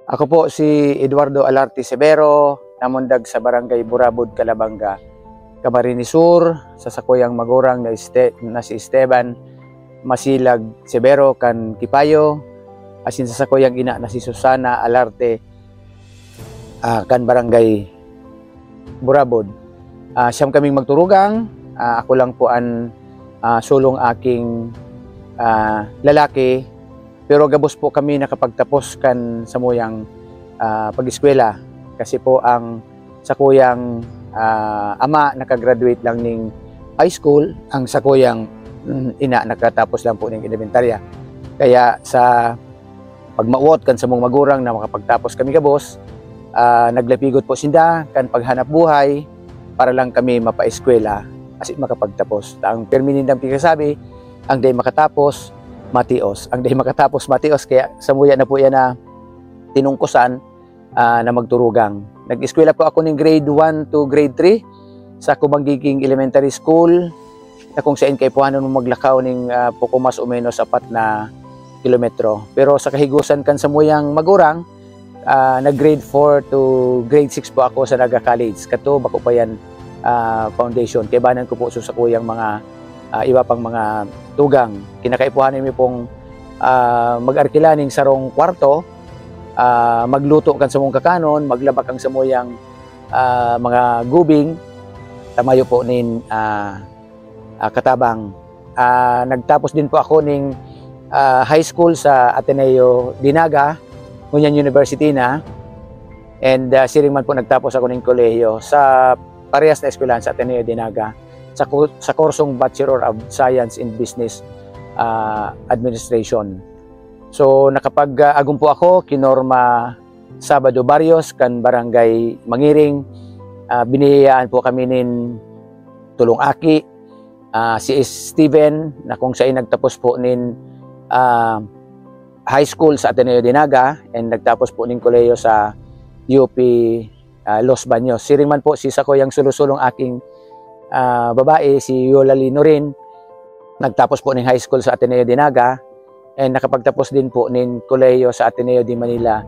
Ako po si Eduardo Alarte Severo, namundag sa Barangay Burabud, Calabanga, Camarines Sur, sa sakuyang magurang na si Esteban Masilag Severo kan Kipayo, asin sa sakuyang ina na si Susana Alarte kan Barangay Burabud. Siyam kaming magturugang, ako lang po ang sulong aking lalaki. Pero gabos po kami nakapagtapos kan sa muyang pag-eskwela kasi po ang sa kuyang ama nakagraduate lang ning high school, ang sa kuyang ina nakatapos lang po ning elementarya. Kaya sa pagmauot kan sa mong magurang na makapagtapos kami gabos, naglapigot po sinda kan paghanap buhay para lang kami mapa-eskwela kasi makapagtapos. Ang perminindang pikasabi, ang day makatapos Matios. Ang day makatapos Matios, kaya samuya na po yan na tinungkusan na magturugang. Nag-eskwela po ako ng grade 1 to grade 3 sa Kubanggiging Elementary School na kung saan kay puhanon mo maglakaw ng poko mas o menos 4 na kilometro. Pero sa kahigusan kan samuyang magurang, nag-grade 4 to grade 6 po ako sa Naga College. Kato, bako pa yan foundation. Kaya banan ko po sa kuyang mga iba pang mga tugang. Kinakaipuhanin mi pong mag-arkilaning sarong kwarto, magluto kan sa mong kakanon, maglabak ang samuyang mga gubing, tamayo po nin katabang. Nagtapos din po ako ning high school sa Ateneo Dinaga, Ngunyan University na, and siring man po nagtapos ako ning kolehiyo sa parehas na eskwelahan sa Ateneo Dinaga sa kursong Bachelor of Science in Business Administration. So nakapag-agum po ako kinorma Sabado Barrios kan Barangay Mangiring. Binihiyaan po kami nin tulong aki, si Steven na kung saan nagtapos po nin high school sa Ateneo Dinaga and nagtapos po nin kolehiyo sa UP Los Baños. Siring man po si sakoyang sulusulong aking babae, si Yola Lino rin, nagtapos po ng high school sa Ateneo Dinaga and nakapagtapos din po ng kolehiyo sa Ateneo de Manila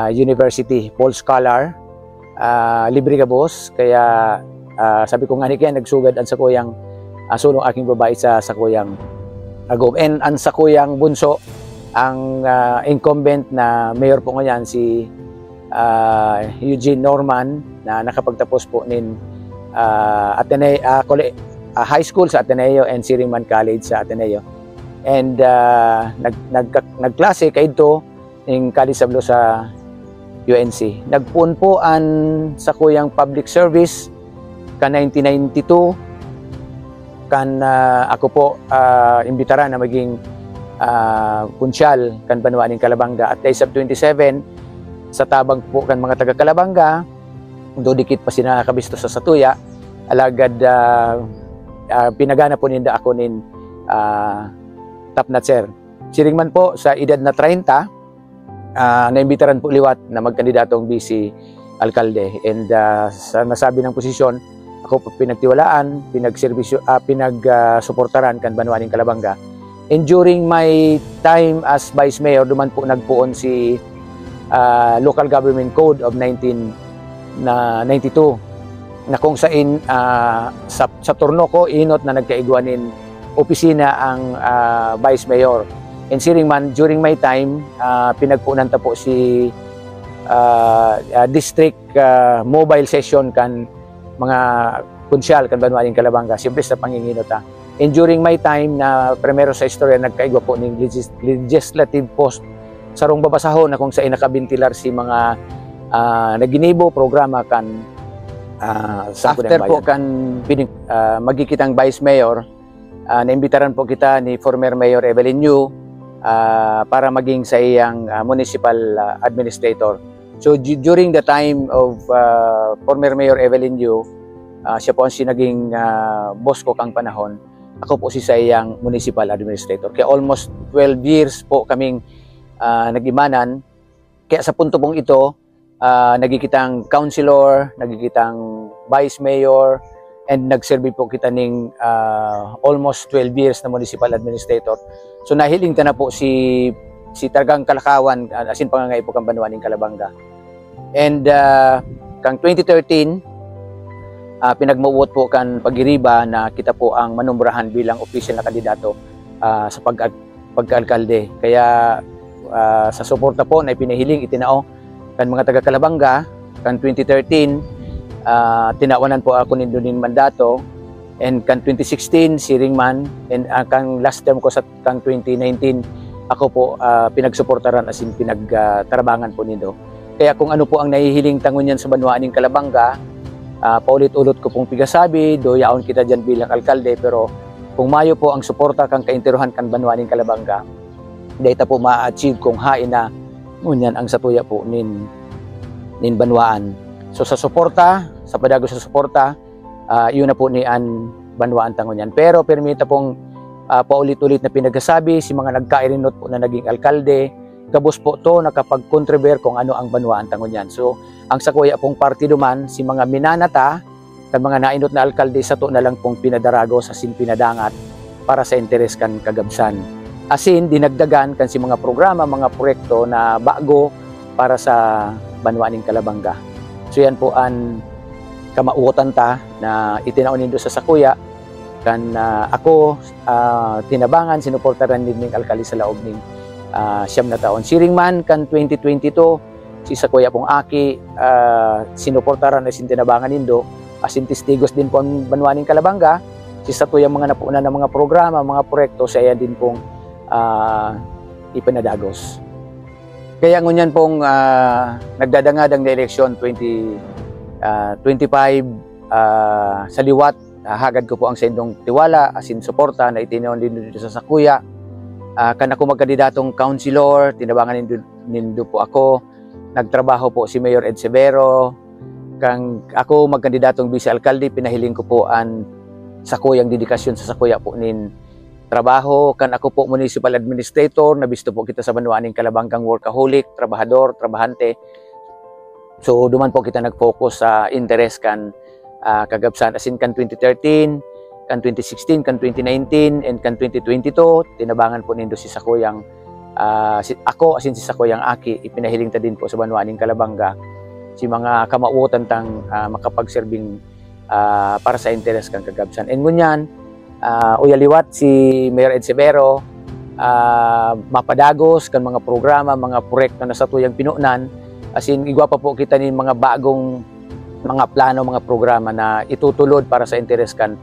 University, Paul Scholar, libre gabos. Kaya sabi ko nga ni kaya nagsugad ang sakuyang sulong aking babae sa sakuyang agom. And ang sakuyang bunso, ang incumbent na mayor po ngayon si Eugene Norman na nakapagtapos po ng high school sa Ateneo and Siringman College sa Ateneo. And nagklase kay ito ng Kalisablo sa UNC. Nagpuon po an sa kuyang public service ka 1992 kan ako po imbitara na maging kunsyal kan Banwaning Calabanga at sa 27 sa tabang po kan mga taga Calabanga do dikit pa sina kabisto sa Satuya alagad pinagana po ninda ako nin top notcher. Siring man po sa edad na 30 naimbitaran po liwat na magkandidatong vice alkalde and sa nasabi ng posisyon ako po pinagtiwalaan, pinagserbisyo, pinagsuportaran kan Banwaning Calabanga. And during my time as vice mayor, duman po nagpuon si Local Government Code of 1992 na kung saan sa turno ko inot na nagkaigwanin opisina ang vice mayor. And siring man during my time pinagpunan ta po si district mobile session kan mga kunsyal kan Banwaning Calabanga siyempre sa panginginota. And during my time na primero sa istorya nagkaigwa po ng legislative post sarong babasahon na kung saan nakabintilar si mga naginibo programa kan after po kan magkikitang vice mayor, naimbitaran po kita ni former Mayor Evelyn Yu para maging sa iyang municipal administrator. So during the time of former Mayor Evelyn Yu, siya po ang sinaging boss ko kang panahon. Ako po si sa iyang municipal administrator. Kaya almost 12 years po kaming nag-imanan. Kaya sa punto pong ito, nagkikitang councilor, nagkikitang vice mayor, and nagserve po kita ng almost 12 years na municipal administrator. So nahiling ta na po si si Targang Kalakawan asin pangangay po kang Banwaning Kalabanga. And kang 2013 pinagmuot po kan pagiriba na kita po ang manumbrahan bilang official na kandidato sa pagkaalkalde. Kaya sa suporta po na ipinahiling itinao kan mga taga Kalabanga kan 2013 tinawanan po ako nindunin mandato, and kan 2016 si Ringman, and kang last term ko sa kang 2019 ako po pinagsuportaran asin pinagtarabangan po nindo. Kaya kung ano po ang nahihiling tangon yan sa Banwaning Kalabanga, paulit-ulit ko pong pigasabi, doyaon kita dyan bilang alkalde, pero kung mayo po ang suporta kang kainteruhan kan Banwaning Kalabanga, dahita po ma-achieve kung hain na ngunyan ang satuya po nin Banwaan. So sa suporta, sa padagos sa suporta, yun na po ni an Banwaan tangon yan. Pero permita pong paulit-ulit na pinagsasabi si mga nagkairinot po na naging alkalde, gabos po to nakapag-contribute kung ano ang Banwaan tangon yan. So ang sakuya pong partido man, si mga minanata kan mga nainot na alkalde sa to na lang pong pinadaragos asin pinadangat para sa interes kan kagabsan. Asin dinagdagan kan si mga programa, mga proyekto na bago para sa Banwaning Kalabanga. So yan po ang kamauotan ta na itinaon nindo sa sakuya kan ako tinabangan sinuportaran ning alkalde sa laob ning 9 na taon. Siring man kan 2022 si sakuya pong aki sinuportaran asin tinabangan nindo asin testigos din po ang Banwaning Kalabanga si satuyang mga napunan ng mga programa, mga proyekto sa din pong ipanadagos. Kaya ngunyan pong nagdadangadang na eleksyon 2025 sa liwat, hagad ko po ang sendong tiwala asin suporta na itinaon din dito sa sakuya. Kan ako magkandidatong councilor, tinabangan nindo po ako. Nagtrabaho po si Mayor Ed Severo. Kang ako magkandidatong vice-alkalde, pinahiling ko po ang sakuyang dedikasyon sa sakuya po nin trabaho. Kan ako po municipal administrator, nabisto po kita sa Banwaning Kalabanggang workaholic, trabahador, trabahante. So duman po kita nag-focus sa interes kan kagabsan asin kan 2013, kan 2016, kan 2019, and kan 2022 tinabangan po nindo si sakuyang ako asin si sakuyang aki ipinahiling ta din po sa Banwaning Kalabanga si mga kamauotan tang makapagserbing para sa interes kan kagabsan. And ngunyan uyaliwat si Mayor Ed Severo mapadagos kan mga programa, mga proyekto na sa tuyang pinunan asin igwa pa po kita ni mga bagong mga plano, mga programa na itutulod para sa interes kan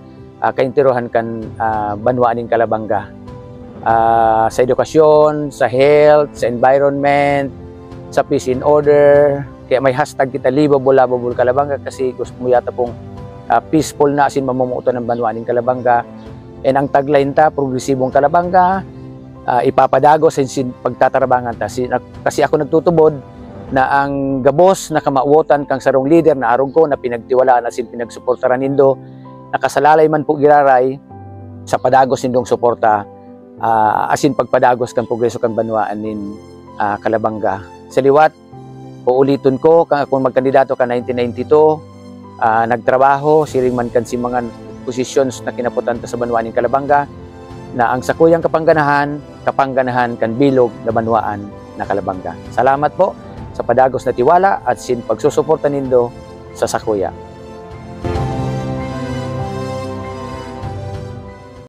kainteruhan kan Banwaning Kalabanga sa edukasyon, sa health, sa environment, sa peace and order. Kaya may hashtag kita Livable Kalabanga kasi gusto mo yata pong peaceful na asin mamumuto ng Banwaning Kalabanga. And ang tagline ta, progresibong Kalabanga, ipapadagos sin pagtatarabangan ta. Kasi ako nagtutubod na ang gabos na kamauotan kang sarong leader na arong ko na pinagtiwalaan asin pinagsuportaran nindo, nakasalalay man po giraray sa padagos nindong suporta asin pagpadagos kang progreso kang Banwaan nin Kalabanga. Sa liwat, uuliton ko kung magkandidato ka 1992, nagtrabaho siring man kan si mga posisyon na kinaputan sa Banwaning Kalabanga na ang sakuyang kapangganahan kan bilog na Banwaan na Kalabanga. Salamat po sa padagos na tiwala at sin pagsusuporta nindo sa sakuya.